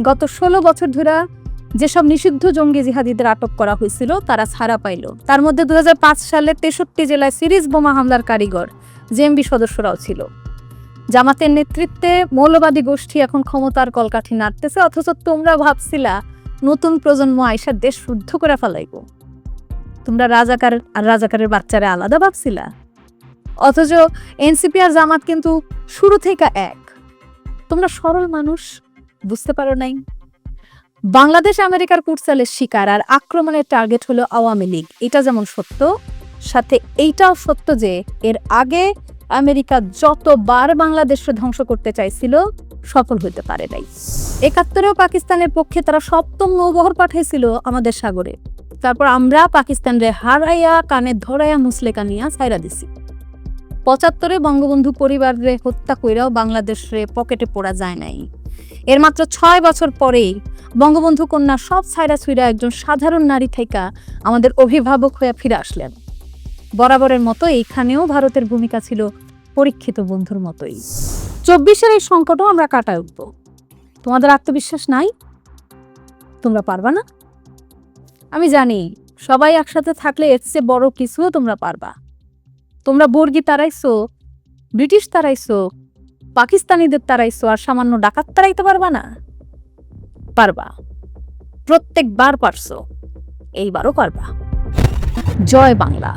গত ১৬ বছর ধরে যেসব নিষিদ্ধ জঙ্গি জিহাদিদের আটক করা হয়েছিল তারা ছাড়া পাইল। তার মধ্যে ২০০৫ সালে ৬৩ জেলায় সিরিজ বোমা হামলার কারিগর জেএমবি সদস্যরাও ছিল। জামাতের নেতৃত্বে মৌলবাদী গোষ্ঠী এখন ক্ষমতার কলকাঠি নাড়তেছে, অথচ তোমরা ভাবছিলা নতুন প্রজন্ম আইসা দেশ শুদ্ধ করে ফেলাইব। তোমরা রাজাকার আর রাজাকারের বাচ্চারা আলাদা ভাবছিলা, অথচ এনসিপি আর জামাত কিন্তু শুরু থেকে এক। তোমরা সরল মানুষ, বুঝতে পারো নাই। বাংলাদেশ আমেরিকার কুটচালের শিকার আর আক্রমণের টার্গেট হলো আওয়ামী লীগ, এটা যেমন সত্য, সাথে এইটাও সত্য যে এর আগে আমেরিকা যতবার বাংলাদেশকে ধ্বংস করতে চাইছিল সফল হতে পারে নাই। ৭১-এও পাকিস্তানের পক্ষে তারা ৭ম নৌবহর পাঠাইছিল আমাদের সাগরে, তারপর আমরা পাকিস্তানরে হারাইয়া কানে ধরাইয়া মুসলেকা নিয়া ছাইরা দিছি। ৭৫-এ বঙ্গবন্ধু পরিবারে হত্যা কইরাও বাংলাদেশে পকেটে পড়া যায় নাই। এর মাত্র ৬ বছর পরেই বঙ্গবন্ধু কন্যা সব ছাইরা ছুইরা একজন সাধারণ নারী থেকে আমাদের অভিভাবক হয়ে ফিরে আসলেন। বরাবরের মতো এইখানেও ভারতের ভূমিকা ছিল পরীক্ষিত বন্ধুর মতোই। ২৪-এর এই সংকটও আমরা কাটায় উঠব। তোমাদের আত্মবিশ্বাস নাই? তোমরা পারবা না? আমি জানি সবাই একসাথে থাকলে এর চেয়ে বড় কিছুও তোমরা পারবা। তোমরা বর্গি তাড়াইছো, ব্রিটিশ তাড়াইছো, পাকিস্তানিদের তাড়াইছো, আর সামান্য ডাকাত তাড়াইতে পারবা না? পারবা, প্রত্যেকবার পারছো, এইবারও পারবা। জয় বাংলা।